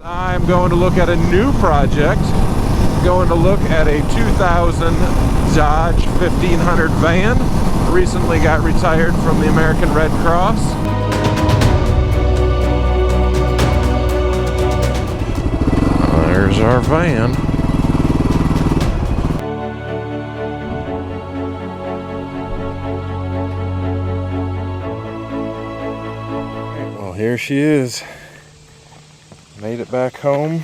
I'm going to look at a new project. Going to look at a 2000 Dodge 1500 van. Recently got retired from the American Red Cross. There's our van. Well, here she is. Made it back home.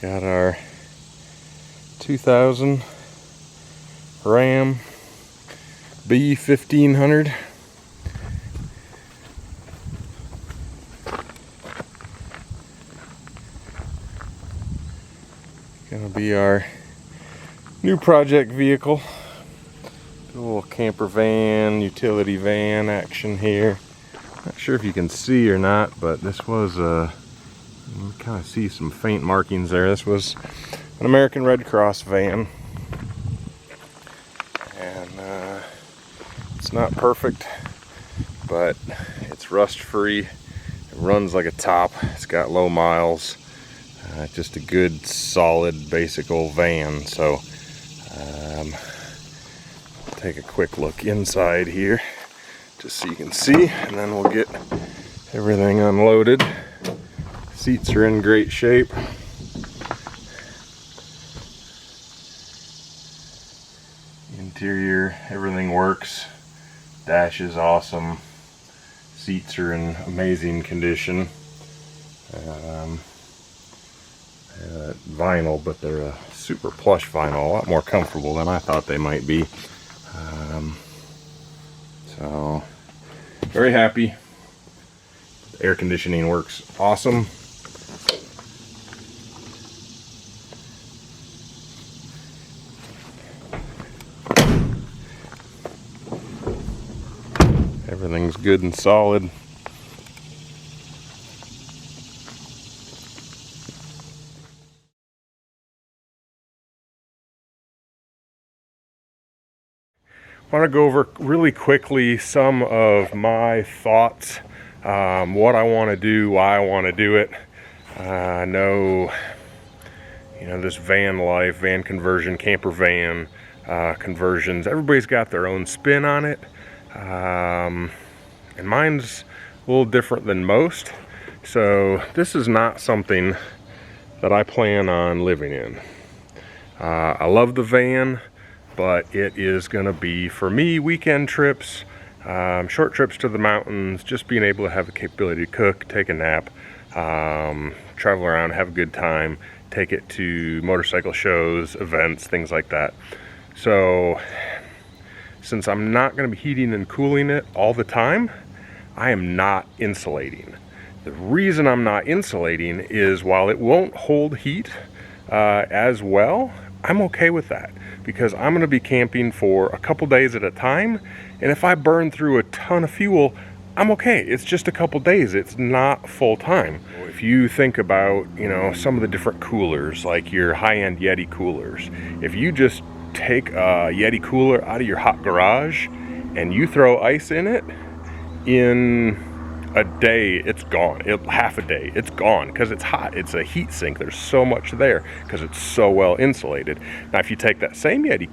Got our 2000 Ram B1500. Gonna be our new project vehicle. A little camper van, utility van action here. Not sure if you can see or not, but this was you kind of see some faint markings there. This was an American Red Cross van, and it's not perfect, but it's rust free. It runs like a top. It's got low miles. Just a good, solid, basic old van. So take a quick look inside here just so you can see, and then we'll get everything unloaded. Seats are in great shape. Interior, everything works. Dash is awesome. Seats are in amazing condition. Vinyl, but they're a super plush vinyl, a lot more comfortable than I thought they might be. So very happy. The air conditioning works awesome. Everything's good and solid. I want to go over really quickly some of my thoughts, what I want to do, why I want to do it. I know, this van life, van conversion, camper van conversions, everybody's got their own spin on it. And mine's a little different than most. So this is not something that I plan on living in. I love the van, but it is going to be, for me, weekend trips, short trips to the mountains, just being able to have the capability to cook, take a nap, travel around, have a good time, take it to motorcycle shows, events, things like that. So since I'm not going to be heating and cooling it all the time, I am not insulating. The reason I'm not insulating is while it won't hold heat as well, I'm okay with that, because I'm going to be camping for a couple days at a time, and if I burn through a ton of fuel, I'm okay. It's just a couple days. It's not full time. If you think about, some of the different coolers, like your high-end Yeti coolers, if you just take a Yeti cooler out of your hot garage and you throw ice in it, in a day it's gone. Half a day it's gone, because it's hot. It's a heat sink. There's so much there because it's so well insulated. Now if you take that same Yeti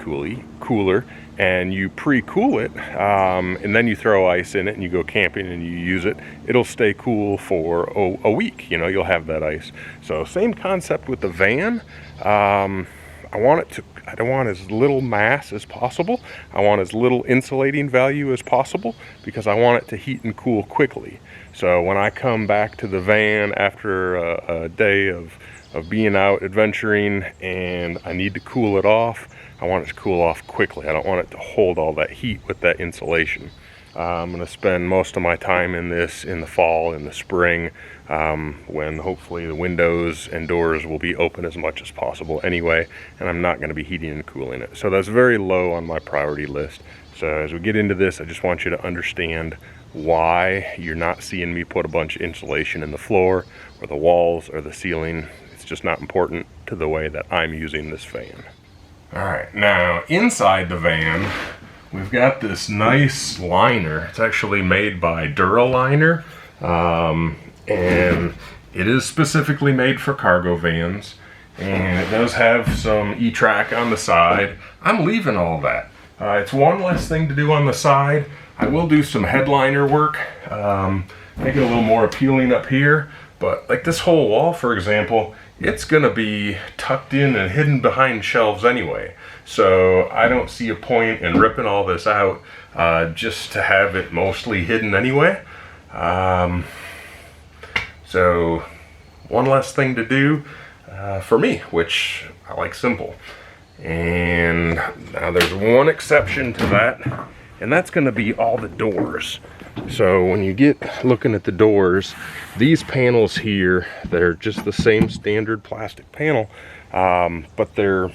cooler and you pre-cool it, and then you throw ice in it and you go camping and you use it, it'll stay cool for a week. You'll have that ice. So same concept with the van. I don't want as little mass as possible. I want as little insulating value as possible, because I want it to heat and cool quickly. So when I come back to the van after a day of being out adventuring and I need to cool it off, I want it to cool off quickly. I don't want it to hold all that heat with that insulation. I'm going to spend most of my time in this in the fall, in the spring, when hopefully the windows and doors will be open as much as possible anyway, and I'm not going to be heating and cooling it. So that's very low on my priority list. So as we get into this, I just want you to understand why you're not seeing me put a bunch of insulation in the floor or the walls or the ceiling. It's just not important to the way that I'm using this van. All right, now inside the van, we've got this nice liner. It's actually made by Duraliner, and it is specifically made for cargo vans, and it does have some E-track on the side. I'm leaving all that. It's one less thing to do on the side. I will do some headliner work, make it a little more appealing up here, but like this whole wall, for example, it's gonna be tucked in and hidden behind shelves anyway. So I don't see a point in ripping all this out just to have it mostly hidden anyway. So one less thing to do for me, which I like simple. And now there's one exception to that, and that's going to be all the doors. So when you get looking at the doors, these panels here, they're just the same standard plastic panel, but they're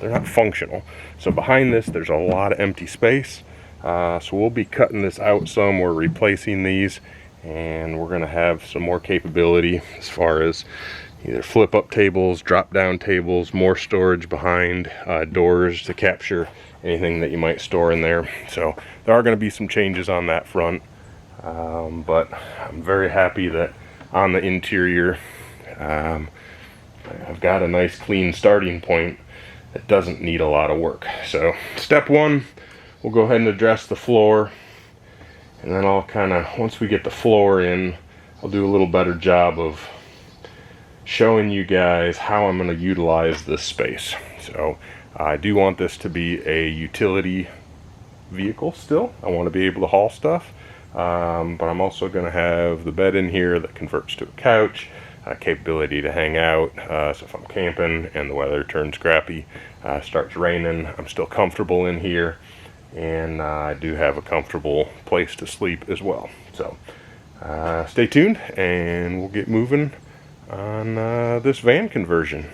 not functional. So behind this, there's a lot of empty space. So we'll be cutting this out some. We're replacing these, and we're going to have some more capability as far as either flip up tables, drop down tables, more storage behind doors to capture anything that you might store in there. So there are going to be some changes on that front, but I'm very happy that on the interior I've got a nice clean starting point that doesn't need a lot of work. So step one, we'll go ahead and address the floor, and then I'll kind of, once we get the floor in, I'll do a little better job of showing you guys how I'm going to utilize this space. So I do want this to be a utility vehicle still. I want to be able to haul stuff, but I'm also going to have the bed in here that converts to a couch, capability to hang out, so if I'm camping and the weather turns crappy, starts raining, I'm still comfortable in here, and I do have a comfortable place to sleep as well. So stay tuned and we'll get moving on this van conversion.